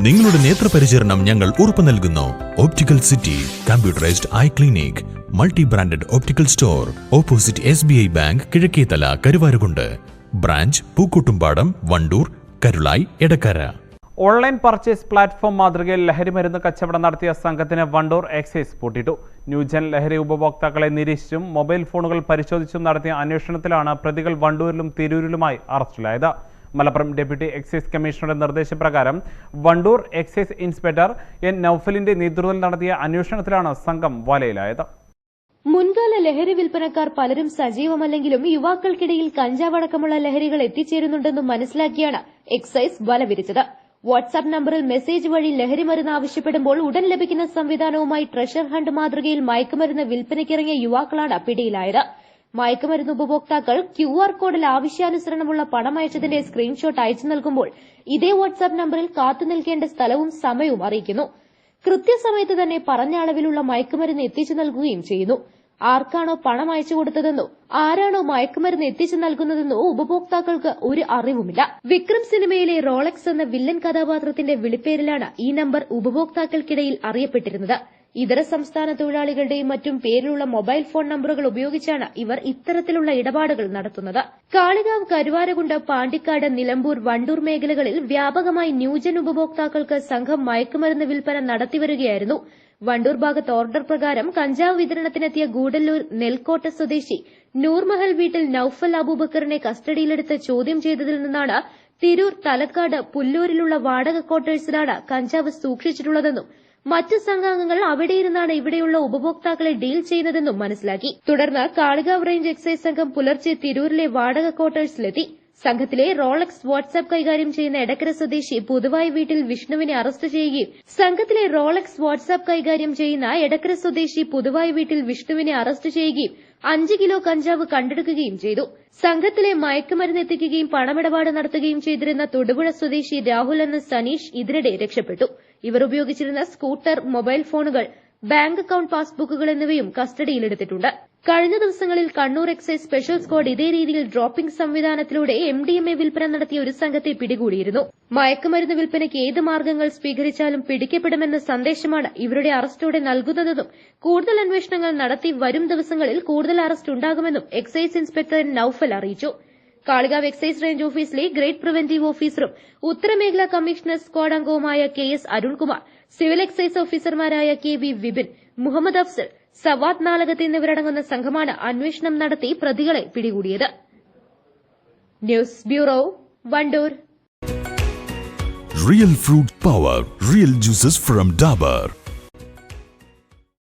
നിങ്ങളുടെ നേത്രപരിചരണം ഞങ്ങൾ ഉറപ്പു നൽകുന്നു. Optical city computerised eye clinic, multi branded optical store, opposite SBI bank, Kizhakkethala, Karuvarakundu. Branch Pookkottumpadam, Wandoor, Karulai, Edakkara. Online purchase platform മാതൃകയിൽ ലഹരിമരുന്ന് കച്ചവടം നടത്തിയ സംഘത്തിന് വണ്ടൂർ എക്സൈസ് പൂട്ടിട്ടു. ന്യൂജൻ ലഹരി ഉപഭോക്താക്കളെ നിരീക്ഷിച്ചും മൊബൈൽ ഫോണുകൾ പരിശോധിച്ചും നടത്തിയ അന്വേഷണത്തിലാണ് പ്രതികൾ വണ്ടൂരിലും തിരൂരിലുമായി അറസ്റ്റിലായത്. മലപ്പുറം ഡെപ്യൂട്ടി എക്സൈസ് കമ്മീഷണറുടെ നിർദ്ദേശപ്രകാരം വണ്ടൂർ എക്സൈസ് ഇൻസ്പെക്ടർ N. നൌഫലിന്റെ നേതൃത്വത്തിൽ നടത്തിയ അന്വേഷണത്തിലാണ് സംഘം വലയിലായത്. മുൻകാല ലഹരി വിൽപ്പനക്കാർ പലരും സജീവമല്ലെങ്കിലും യുവാക്കൾക്കിടയിൽ കഞ്ചാവടക്കമുള്ള ലഹരികൾ എത്തിച്ചേരുന്നുണ്ടെന്നും മനസ്സിലാക്കിയാണ് എക്സൈസ് വല വിരിച്ചത്. വാട്സ്ആപ്പ് നമ്പറിൽ മെസ്സേജ് വഴി ലഹരിമരുന്ന് ആവശ്യപ്പെടുമ്പോൾ ഉടൻ ലഭിക്കുന്ന സംവിധാനവുമായി ട്രഷർ ഹണ്ട് മാതൃകയിൽ മയക്കുമരുന്ന് വിൽപ്പനയ്ക്കിറങ്ങിയ യുവാക്കളാണ് പിടിയിലായത്. മയക്കുമരുന്ന് ഉപഭോക്താക്കൾ QR കോഡിൽ ആവശ്യാനുസരണമുള്ള പണം അയച്ചതിന്റെ സ്ക്രീൻഷോട്ട് അയച്ചു നൽകുമ്പോൾ ഇതേ വാട്സ്ആപ്പ് നമ്പറിൽ കാത്തുനിൽക്കേണ്ട സ്ഥലവും സമയവും അറിയിക്കുന്നു. കൃത്യസമയത്ത് തന്നെ പറഞ്ഞ അളവിലുള്ള മയക്കുമരുന്ന് എത്തിച്ചു നൽകുകയും ചെയ്യുന്നു. ആർക്കാണോ പണം അയച്ചു കൊടുത്തതെന്നോ ആരാണോ മയക്കുമരുന്ന് എത്തിച്ചു നൽകുന്നതെന്നോ ഉപഭോക്താക്കൾക്ക് ഒരു അറിവുമില്ല. വിക്രം സിനിമയിലെ റോളക്സ് എന്ന വില്ലൻ കഥാപാത്രത്തിന്റെ വിളിപ്പേരിലാണ് ഈ നമ്പർ ഉപഭോക്താക്കൾക്കിടയിൽ അറിയപ്പെട്ടിരുന്നത്. ഇതര സംസ്ഥാന തൊഴിലാളികളുടെയും മറ്റും പേരിലുള്ള മൊബൈൽ ഫോൺ നമ്പറുകൾ ഉപയോഗിച്ചാണ് ഇവർ ഇത്തരത്തിലുള്ള ഇടപാടുകൾ നടത്തുന്നത്. കാളികാവ്, കരുവാരകുണ്ട്, പാണ്ടിക്കാട്, നിലമ്പൂർ, വണ്ടൂർ മേഖലകളിൽ വ്യാപകമായി ന്യൂജൻ ഉപഭോക്താക്കൾക്ക് സംഘം മയക്കുമരുന്ന് വിൽപ്പന നടത്തിവരികയായിരുന്നു. വണ്ടൂർ ഭാഗത്ത് ഓർഡർ പ്രകാരം കഞ്ചാവ് വിതരണത്തിനെത്തിയ ഗൂഡല്ലൂർ നെൽക്കോട്ട സ്വദേശി നൂർമഹൽ വീട്ടിൽ നൌഫൽ അബൂബക്കറിനെ കസ്റ്റഡിയിലെടുത്ത് ചോദ്യം ചെയ്തതിൽ നിന്നാണ് തിരൂർ, തലക്കാട്, പുല്ലൂരിലുള്ള വാടക ക്വാർട്ടേഴ്സിലാണ് കഞ്ചാവ് സൂക്ഷിച്ചിട്ടുള്ളതെന്നും മറ്റ് സംഘാംഗങ്ങൾ അവിടെയിരുന്നാണ് ഇവിടെയുള്ള ഉപഭോക്താക്കളെ ഡീൽ ചെയ്യുന്നതെന്നും മനസ്സിലാക്കി. തുടർന്ന് കാളികാവ് റേഞ്ച് എക്സൈസ് സംഘം പുലർച്ചെ തിരൂരിലെ വാടക ക്വാർട്ടേഴ്സിലെത്തി. സംഘത്തിലെ റോളക്സ് വാട്സ്ആപ്പ് കൈകാര്യം ചെയ്യുന്ന എടക്കര സ്വദേശി പുതുവായി വീട്ടിൽ വിഷ്ണുവിനെ അറസ്റ്റ് ചെയ്യുകയും 5 കിലോ കഞ്ചാവ് കണ്ടെടുക്കുകയും ചെയ്തു. സംഘത്തിലെ മയക്കുമരുന്ന് എത്തിക്കുകയും പണമിടപാട് നടത്തുകയും ചെയ്തിരുന്ന തൊടുപുഴ സ്വദേശി രാഹുൽ എന്ന സനീഷ് ഇതിനിടെ രക്ഷപ്പെട്ടു. ഇവർ ഉപയോഗിച്ചിരുന്ന സ്കൂട്ടർ, മൊബൈൽ ഫോണുകൾ, ബാങ്ക് അക്കൌണ്ട് പാസ്ബുക്കുകൾ എന്നിവയും കസ്റ്റഡിയിലെടുത്തിട്ടുണ്ട്. കഴിഞ്ഞ ദിവസങ്ങളിൽ കണ്ണൂർ എക്സൈസ് സ്പെഷ്യൽ സ്ക്വാഡ് ഇതേ രീതിയിൽ ഡ്രോപ്പിംഗ് സംവിധാനത്തിലൂടെ MDMA വിൽപ്പന നടത്തിയ ഒരു സംഘത്തെ പിടികൂടിയിരുന്നു. മയക്കുമരുന്ന് വിൽപ്പനയ്ക്ക് ഏത് മാർഗ്ഗങ്ങൾ സ്വീകരിച്ചാലും പിടിക്കപ്പെടുമെന്ന സന്ദേശമാണ് ഇവരുടെ അറസ്റ്റോടെ നൽകുന്നതെന്നും കൂടുതൽ അന്വേഷണങ്ങൾ നടത്തി വരും ദിവസങ്ങളിൽ കൂടുതൽ അറസ്റ്റ് ഉണ്ടാകുമെന്നും എക്സൈസ് ഇൻസ്പെക്ടർ നൌഫൽ അറിയിച്ചു. കാളികാവ് എക്സൈസ് റേഞ്ച് ഓഫീസിലെ ഗ്രേഡ് പ്രിവന്റീവ് ഓഫീസറും ഉത്തരമേഖലാ കമ്മീഷണർ സ്ക്വാഡ് അംഗവുമായ KS അരുൺകുമാർ, സിവിൽ എക്സൈസ് ഓഫീസർമാരായ KV വിപിൻ, മുഹമ്മദ് അഫ്സൽ, സവാദ് നാലകത്ത് എന്നിവരടങ്ങുന്ന സംഘമാണ് അന്വേഷണം നടത്തി പ്രതികളെ പിടികൂടിയത്. News bureau, Wandoor. Real fruit power, real juices from Dabur.